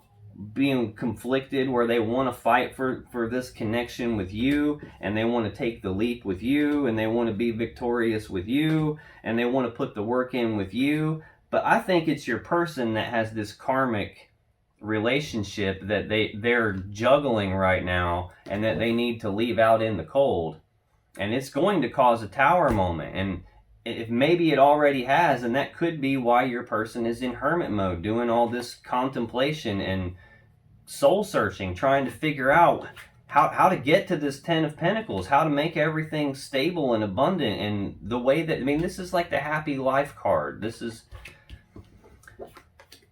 Speaker 1: being conflicted where they want to fight for this connection with you, and they want to take the leap with you, and they want to be victorious with you, and they want to put the work in with you. But I think it's your person that has this karmic relationship that they're juggling right now, and that they need to leave out in the cold. And it's going to cause a tower moment, and if maybe it already has, and that could be why your person is in hermit mode, doing all this contemplation and soul searching, trying to figure out how to get to this Ten of Pentacles, how to make everything stable and abundant, and the way that, I mean, this is like the happy life card. This is,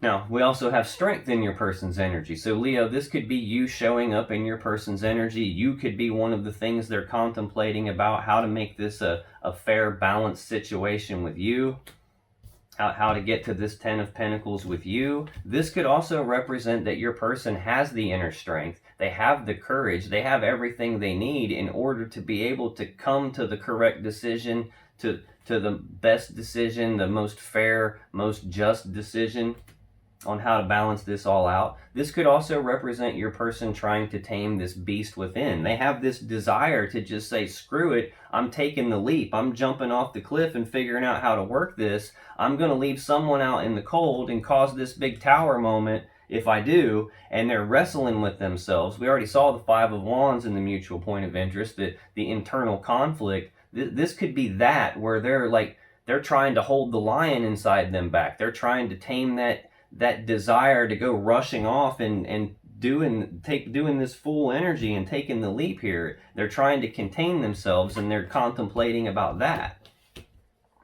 Speaker 1: now, we also have strength in your person's energy. So Leo, this could be you showing up in your person's energy. You could be one of the things they're contemplating about, how to make this a fair, balanced situation with you, how to get to this Ten of Pentacles with you. This could also represent that your person has the inner strength. They have the courage. They have everything they need in order to be able to come to the correct decision, to the best decision, the most fair, most just decision on how to balance this all out. This could also represent your person trying to tame this beast within. They have this desire to just say, screw it, I'm taking the leap. I'm jumping off the cliff and figuring out how to work this. I'm going to leave someone out in the cold and cause this big tower moment if I do. And they're wrestling with themselves. We already saw the Five of Wands in the mutual point of interest, the internal conflict. This could be that, where they're trying to hold the lion inside them back. They're trying to tame that desire to go rushing off and doing this full energy and taking the leap here. They're trying to contain themselves, and they're contemplating about that,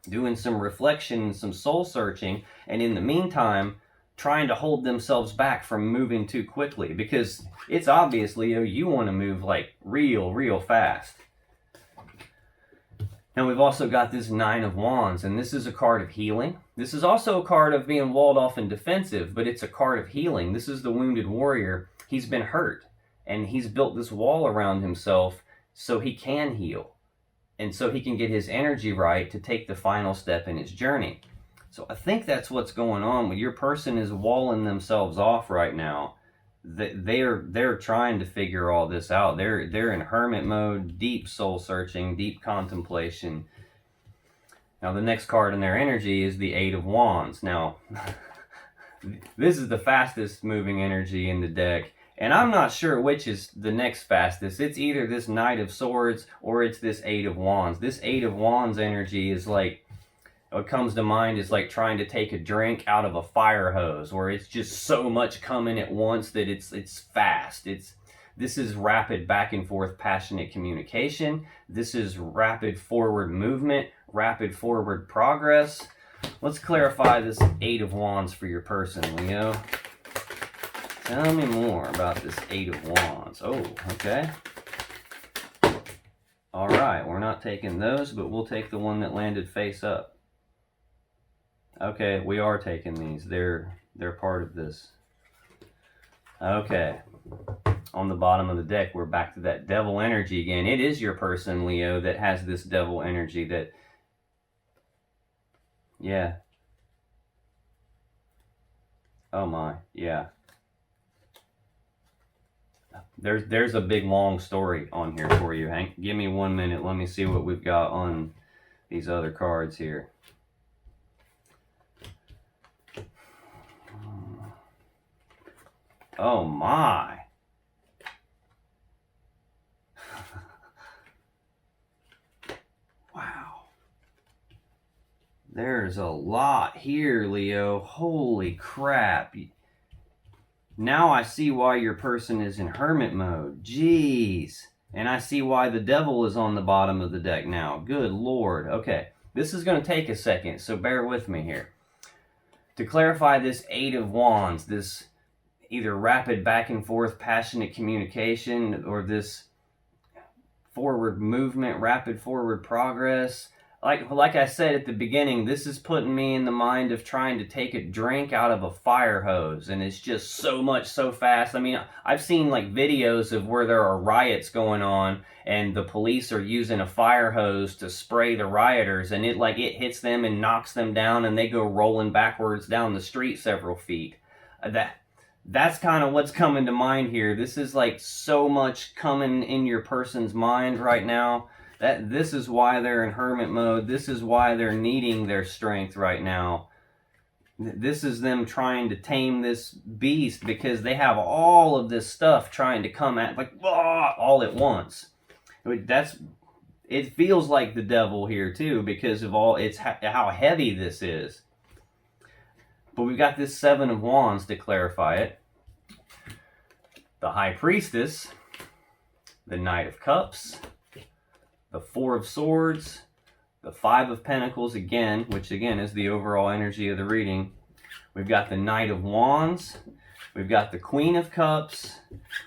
Speaker 1: doing some reflection, some soul searching, and in the meantime trying to hold themselves back from moving too quickly, because it's obvious, Leo, you want to move like real fast. Now we've also got this Nine of Wands, and this is a card of healing. This is also a card of being walled off and defensive, but it's a card of healing. This is the wounded warrior. He's been hurt, and he's built this wall around himself so he can heal, and so he can get his energy right to take the final step in his journey. So I think that's what's going on. When your person is walling themselves off right now, they're trying to figure all this out. They're in hermit mode, deep soul searching, deep contemplation. Now the next card in their energy is the Eight of Wands. Now this is the fastest moving energy in the deck, and I'm not sure which is the next fastest. It's either this Knight of Swords or it's this Eight of Wands. This Eight of Wands energy is like, what comes to mind is like trying to take a drink out of a fire hose, where it's just so much coming at once that it's fast. This is rapid back and forth passionate communication. This is rapid forward movement, rapid forward progress. Let's clarify this Eight of Wands for your person, Leo. Tell me more about this Eight of Wands. Oh, okay. All right, we're not taking those, but we'll take the one that landed face up. Okay, we are taking these. They're part of this. Okay. On the bottom of the deck, we're back to that devil energy again. It is your person, Leo, that has this devil energy that, yeah. Oh my, yeah. There's a big long story on here for you, Hank. Give me 1 minute. Let me see what we've got on these other cards here. Oh my. Wow. There's a lot here, Leo. Holy crap. Now I see why your person is in hermit mode. Jeez. And I see why the devil is on the bottom of the deck now. Good Lord. Okay. This is going to take a second, so bear with me here. To clarify this Eight of Wands, this either rapid back and forth passionate communication or this forward movement, rapid forward progress. Like I said at the beginning, this is putting me in the mind of trying to take a drink out of a fire hose, and it's just so much so fast. I mean, I've seen like videos of where there are riots going on and the police are using a fire hose to spray the rioters, and it hits them and knocks them down and they go rolling backwards down the street several feet. That's kind of what's coming to mind here. This is like so much coming in your person's mind right now. This is why they're in hermit mode. This is why they're needing their strength right now. This is them trying to tame this beast because they have all of this stuff trying to come at all at once. It feels like the devil here too because of how heavy this is. But we've got this Seven of Wands to clarify it. The High Priestess, the Knight of Cups, the Four of Swords, the Five of Pentacles again, which again is the overall energy of the reading. We've got the Knight of Wands, we've got the Queen of Cups,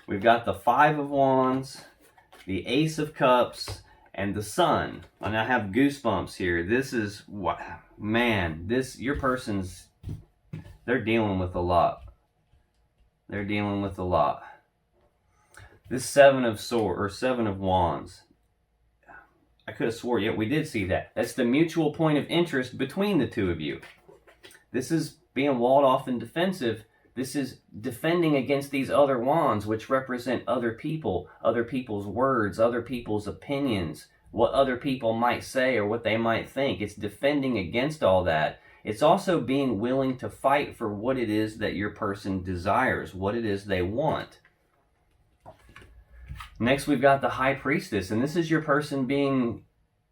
Speaker 1: we've got the Five of Wands, the Ace of Cups, and the Sun. And I have goosebumps here. This is, man, your person's, they're dealing with a lot. They're dealing with a lot. This Seven of Wands. I could have swore, we did see that. That's the mutual point of interest between the two of you. This is being walled off and defensive. This is defending against these other wands, which represent other people, other people's words, other people's opinions, what other people might say or what they might think. It's defending against all that. It's also being willing to fight for what it is that your person desires, what it is they want. Next, we've got the High Priestess, and this is your person being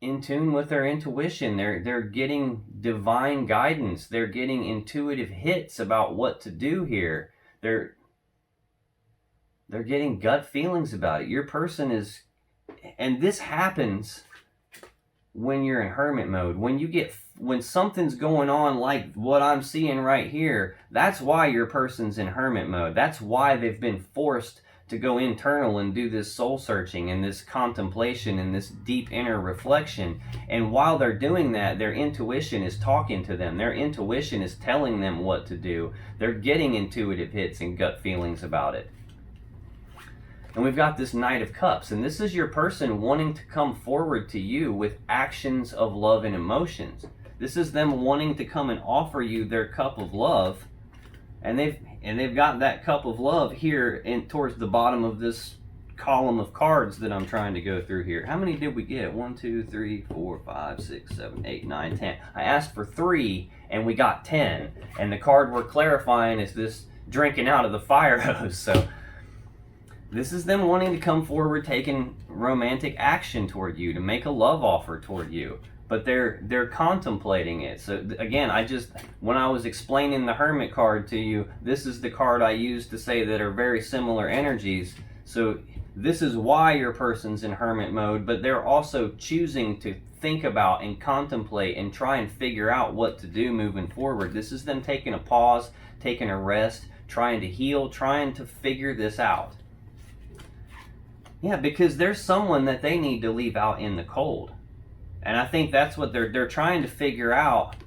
Speaker 1: in tune with their intuition. They're getting divine guidance. They're getting intuitive hits about what to do here. They're getting gut feelings about it. Your person is, and this happens when you're in hermit mode. When something's going on like what I'm seeing right here, that's why your person's in hermit mode. That's why they've been forced to go internal and do this soul searching and this contemplation and this deep inner reflection. And while they're doing that, their intuition is talking to them. Their intuition is telling them what to do. They're getting intuitive hits and gut feelings about it. And we've got this Knight of Cups, and this is your person wanting to come forward to you with actions of love and emotions. This is them wanting to come and offer you their cup of love, and they've got that cup of love here towards the bottom of this column of cards that I'm trying to go through here. How many did we get? 1, 2, 3, 4, 5, 6, 7, 8, 9, 10. I asked for 3 and we got 10. And the card we're clarifying is this drinking out of the fire hose. So this is them wanting to come forward, taking romantic action toward you, to make a love offer toward you. But they're contemplating it. So again, when I was explaining the Hermit card to you, this is the card I used to say that are very similar energies. So this is why your person's in Hermit mode, but they're also choosing to think about and contemplate and try and figure out what to do moving forward. This is them taking a pause, taking a rest, trying to heal, trying to figure this out. Yeah, because there's someone that they need to leave out in the cold. And I think that's what they're trying to figure out,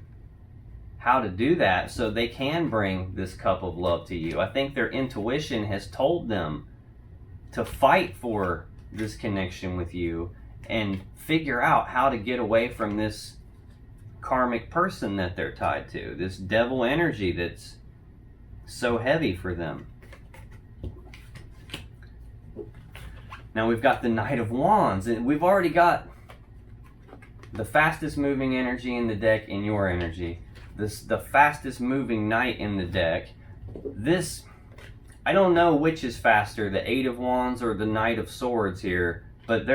Speaker 1: how to do that so they can bring this cup of love to you. I think their intuition has told them to fight for this connection with you and figure out how to get away from this karmic person that they're tied to, this devil energy that's so heavy for them. Now we've got the Knight of Wands, and we've already got the fastest moving energy in the deck in your energy. The fastest moving knight in the deck. This, I don't know which is faster, the Eight of Wands or the Knight of Swords here, but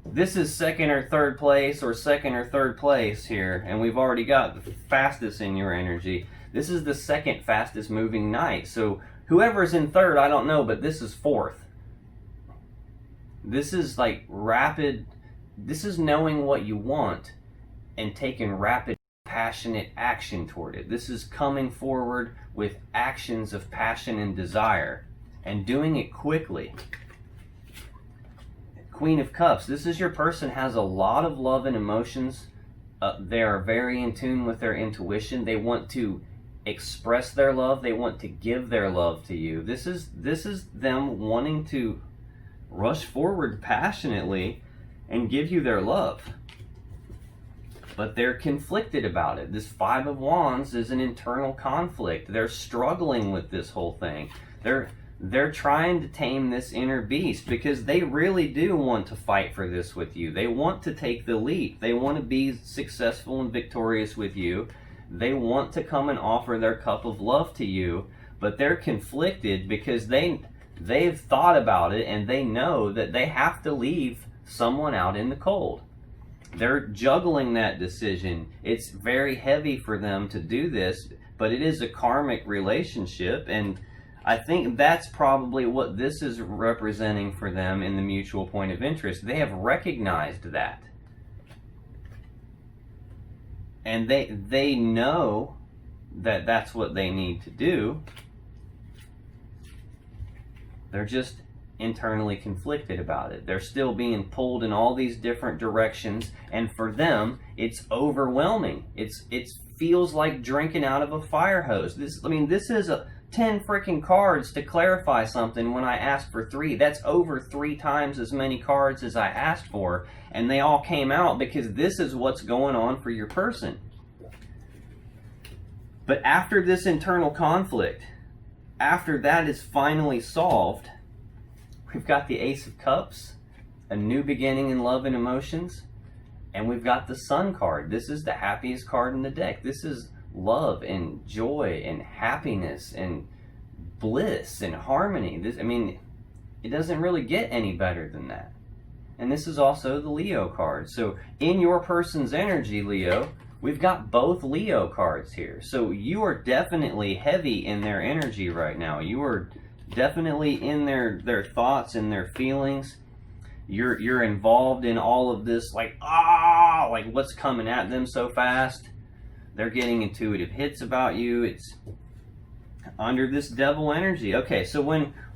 Speaker 1: this is second or third place here, and we've already got the fastest in your energy. This is the second fastest moving knight. So Whoever's in third, I don't know, but this is fourth. This is like rapid, this is knowing what you want and taking rapid, passionate action toward it. This is coming forward with actions of passion and desire and doing it quickly. Queen of Cups, this is your person has a lot of love and emotions. They are very in tune with their intuition. They want to express their love. They want to give their love to you. This is them wanting to rush forward passionately and give you their love. But they're conflicted about it. This Five of Wands is an internal conflict. They're struggling with this whole thing. They're trying to tame this inner beast because they really do want to fight for this with you. They want to take the leap. They want to be successful and victorious with you. They want to come and offer their cup of love to you, but they're conflicted because they've thought about it and they know that they have to leave someone out in the cold. They're juggling that decision. It's very heavy for them to do this, but it is a karmic relationship, and I think that's probably what this is representing for them in the mutual point of interest. They have recognized that. And they know that that's what they need to do. They're just internally conflicted about it. They're still being pulled in all these different directions, and for them, it's overwhelming. It feels like drinking out of a fire hose. This is a 10 freaking cards to clarify something when I asked for 3. That's over 3 times as many cards as I asked for, and they all came out because this is what's going on for your person. But after this internal conflict, after that is finally solved, we've got the Ace of Cups, a new beginning in love and emotions, and we've got the Sun card. This is the happiest card in the deck. This is love and joy and happiness and bliss and harmony. It doesn't really get any better than that. And this is also the Leo card. So in your person's energy, Leo, we've got both Leo cards here. So you are definitely heavy in their energy right now. You are definitely in their thoughts and their feelings. You're involved in all of this, like what's coming at them so fast. They're getting intuitive hits about you. It's under this devil energy. Okay, so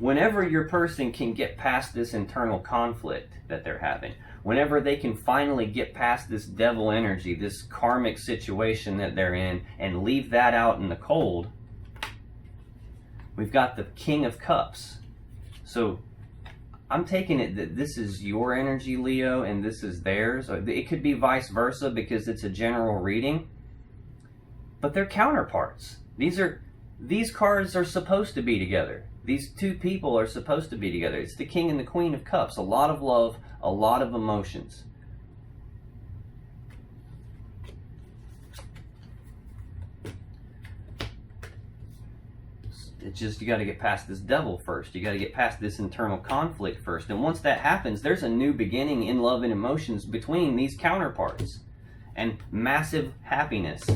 Speaker 1: whenever your person can get past this internal conflict that they're having, whenever they can finally get past this devil energy, this karmic situation that they're in, and leave that out in the cold, we've got the King of Cups. So I'm taking it that this is your energy, Leo, and this is theirs. It could be vice versa because it's a general reading. But they're counterparts. These cards are supposed to be together. These two people are supposed to be together. It's the King and the Queen of Cups. A lot of love, a lot of emotions. It's just you got to get past this devil first. You got to get past this internal conflict first. And once that happens, there's a new beginning in love and emotions between these counterparts. And massive happiness.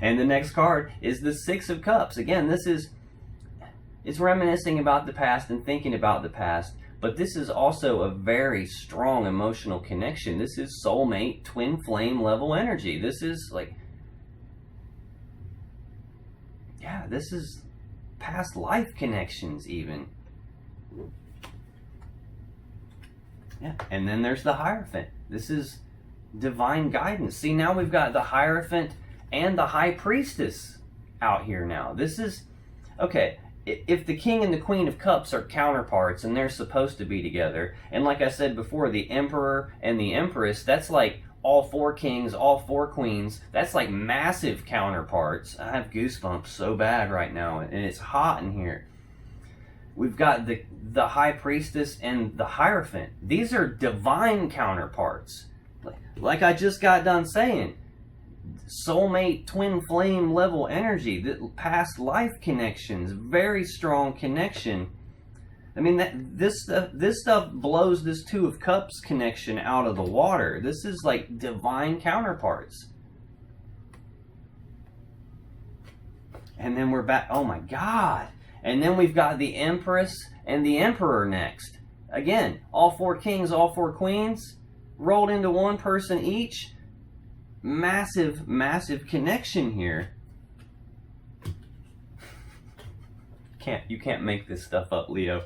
Speaker 1: And the next card is the Six of Cups. Again, it's reminiscing about the past and thinking about the past, but this is also a very strong emotional connection. This is soulmate, twin flame level energy. This is this is past life connections even. Yeah, and then there's the Hierophant. This is divine guidance. See, now we've got the Hierophant and the High Priestess out here now. This is, okay, if the King and the Queen of Cups are counterparts and they're supposed to be together, and like I said before, the Emperor and the Empress, that's like all 4 kings, all 4 queens, that's like massive counterparts. I have goosebumps so bad right now, and it's hot in here. We've got the High Priestess and the Hierophant. These are divine counterparts. Like I just got done saying, soulmate, twin flame level energy, past life connections, very strong connection. This stuff blows this Two of Cups connection out of the water. This is like divine counterparts. And then we're back. Oh my God. And then we've got the Empress and the Emperor next. Again, all 4 kings, all 4 queens rolled into one person each. Massive, massive connection here. You can't make this stuff up, Leo.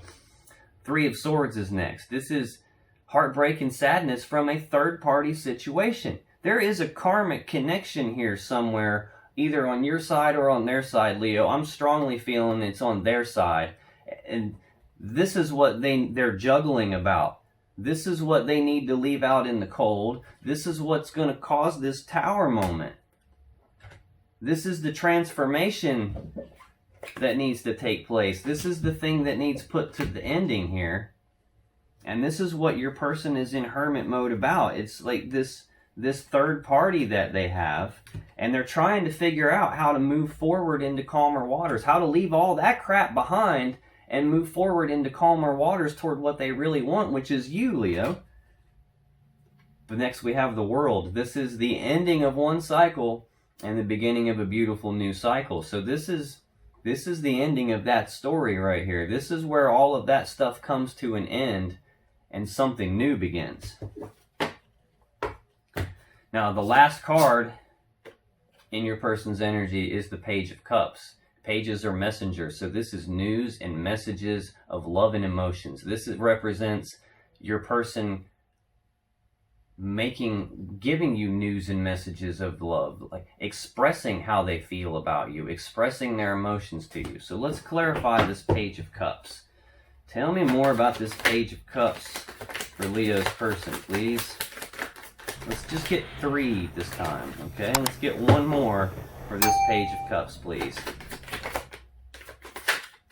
Speaker 1: 3 of Swords is next. This is heartbreak and sadness from a third-party situation. There is a karmic connection here somewhere, either on your side or on their side, Leo. I'm strongly feeling it's on their side. And this is what they're juggling about. This is what they need to leave out in the cold. This is what's going to cause this Tower moment. This is the transformation that needs to take place. This is the thing that needs put to the ending here. And this is what your person is in hermit mode about. It's like this third party that they have, and they're trying to figure out how to move forward into calmer waters, how to leave all that crap behind and move forward into calmer waters toward what they really want, which is you, Leo. But next we have the World. This is the ending of one cycle and the beginning of a beautiful new cycle. So this is the ending of that story right here. This is where all of that stuff comes to an end and something new begins. Now, the last card in your person's energy is the Page of Cups. Pages are messengers, so this is news and messages of love and emotions. This represents your person giving you news and messages of love, like expressing how they feel about you, expressing their emotions to you. So let's clarify this Page of Cups. Tell me more about this Page of Cups for Leo's person, please. Let's just get 3 this time, okay? Let's get 1 more for this Page of Cups, please.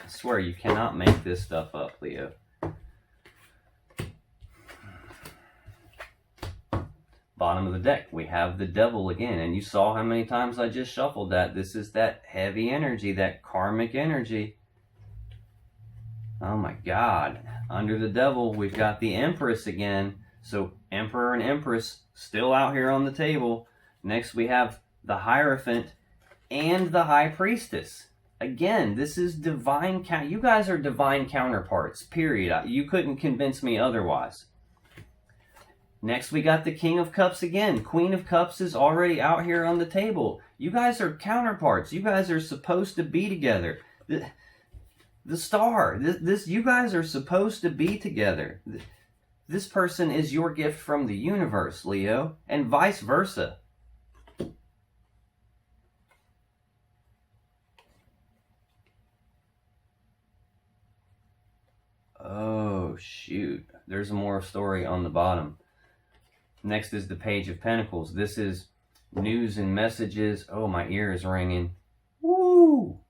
Speaker 1: I swear you cannot make this stuff up, Leo. Bottom of the deck, we have the Devil again, and you saw how many times I just shuffled that. This is that heavy energy, that karmic energy. Oh my God. Under the Devil, we've got the Empress again. So Emperor and Empress still out here on the table. Next we have the Hierophant and the High Priestess. Again, this is divine. You guys are divine counterparts, period. You couldn't convince me otherwise. Next we got the King of Cups again. Queen of Cups is already out here on the table. You guys are counterparts. You guys are supposed to be together. The Star. You guys are supposed to be together. This person is your gift from the universe, Leo, and vice versa. Oh, shoot. There's more story on the bottom. Next is the Page of Pentacles. This is news and messages. Oh, my ear is ringing. Woo!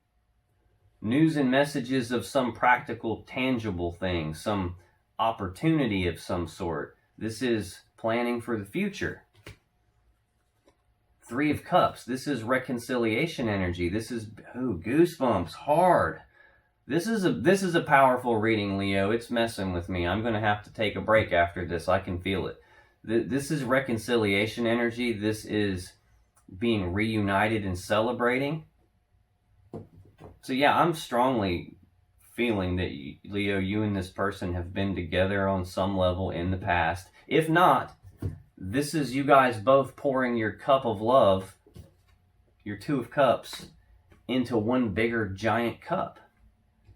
Speaker 1: News and messages of some practical, tangible thing, some opportunity of some sort. This is planning for the future. 3 of Cups. This is reconciliation energy. This is goosebumps, hard. This is a powerful reading, Leo. It's messing with me. I'm going to have to take a break after this. I can feel it. This is reconciliation energy. This is being reunited and celebrating. So yeah, I'm strongly feeling that, Leo, you and this person have been together on some level in the past. If not, this is you guys both pouring your cup of love, your 2 of Cups, into one bigger giant cup.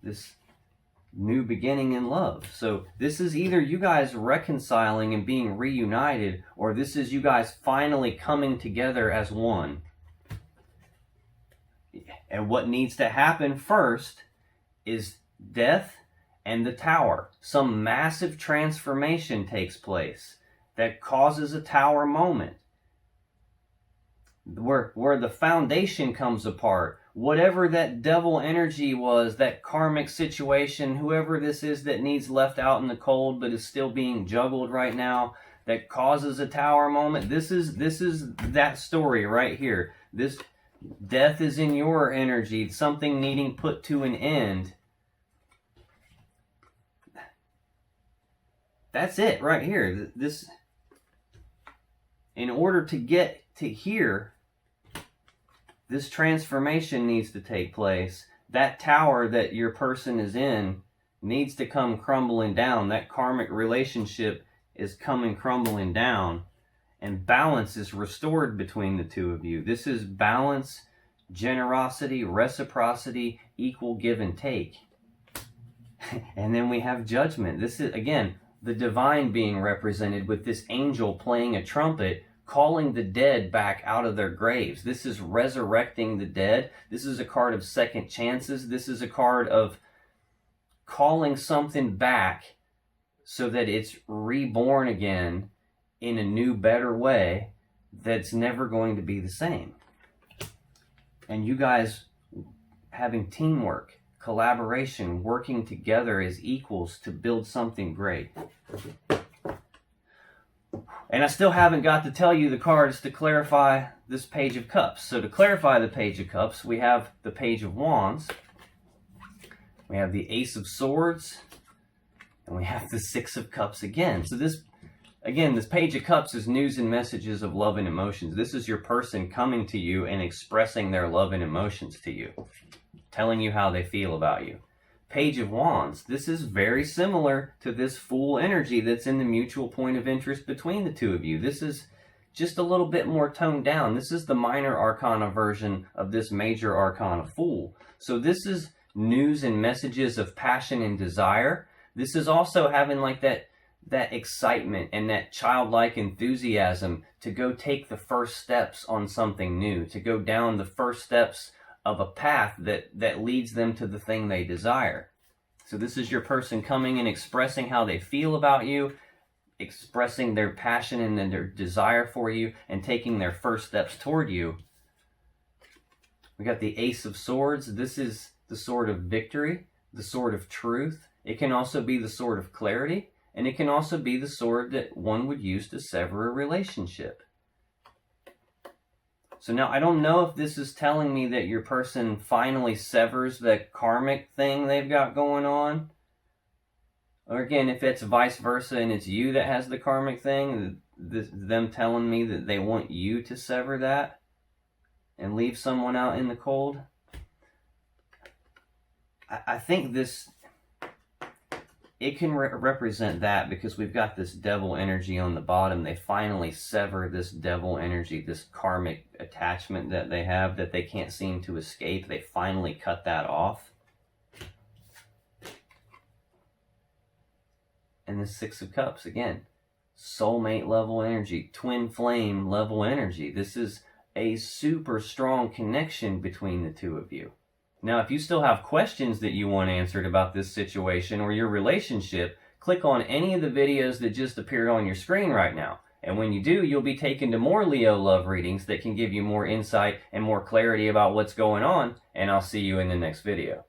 Speaker 1: This new beginning in love. So this is either you guys reconciling and being reunited, or this is you guys finally coming together as one. And what needs to happen first is death and the Tower. Some massive transformation takes place that causes a Tower moment, where the foundation comes apart. Whatever that devil energy was, that karmic situation, whoever this is that needs left out in the cold but is still being juggled right now, that causes a Tower moment. This is that story right here. This death is in your energy, something needing put to an end. That's it right here. This, in order to get to here, this transformation needs to take place. that tower that your person is in needs to come crumbling down. That karmic relationship is coming crumbling down, and balance is restored between the two of you. This is balance, generosity, reciprocity, equal give and take. And then we have judgment. This is, again, the divine being represented with this angel playing a trumpet, calling the dead back out of their graves. This is resurrecting the dead. This is a card of second chances. This is a card of calling something back so that it's reborn again in a new, better way that's never going to be the same. And you guys having teamwork, collaboration, working together as equals to build something great. And I still haven't got to tell you the cards to clarify this Page of Cups. So to clarify the Page of Cups, we have the Page of Wands, we have the Ace of Swords, and we have the Six of Cups again. So this Page of Cups is news and messages of love and emotions. This is your person coming to you and expressing their love and emotions to you, telling you how they feel about you. Page of Wands, this is very similar to this Fool energy that's in the mutual point of interest between the two of you. This is just a little bit more toned down. This is the minor arcana version of this major arcana Fool. So this is news and messages of passion and desire. This is also having like that excitement and that childlike enthusiasm to go take the first steps on something new, to go down the first steps of a path that leads them to the thing they desire. So this is your person coming and expressing how they feel about you, expressing their passion and their desire for you, and taking their first steps toward you. We got the Ace of Swords. This is the sword of victory, the sword of truth. It can also be the sword of clarity, and it can also be the sword that one would use to sever a relationship. So now I don't know if this is telling me that your person finally severs the karmic thing they've got going on. Or again, if it's vice versa and it's you that has the karmic thing, them telling me that they want you to sever that and leave someone out in the cold. I think this, it can represent that, because we've got this devil energy on the bottom. They finally sever this devil energy, this karmic attachment that they have that they can't seem to escape. They finally cut that off. And the Six of Cups, again, soulmate level energy, twin flame level energy. This is a super strong connection between the two of you. Now, if you still have questions that you want answered about this situation or your relationship, click on any of the videos that just appeared on your screen right now. And when you do, you'll be taken to more Leo love readings that can give you more insight and more clarity about what's going on. And I'll see you in the next video.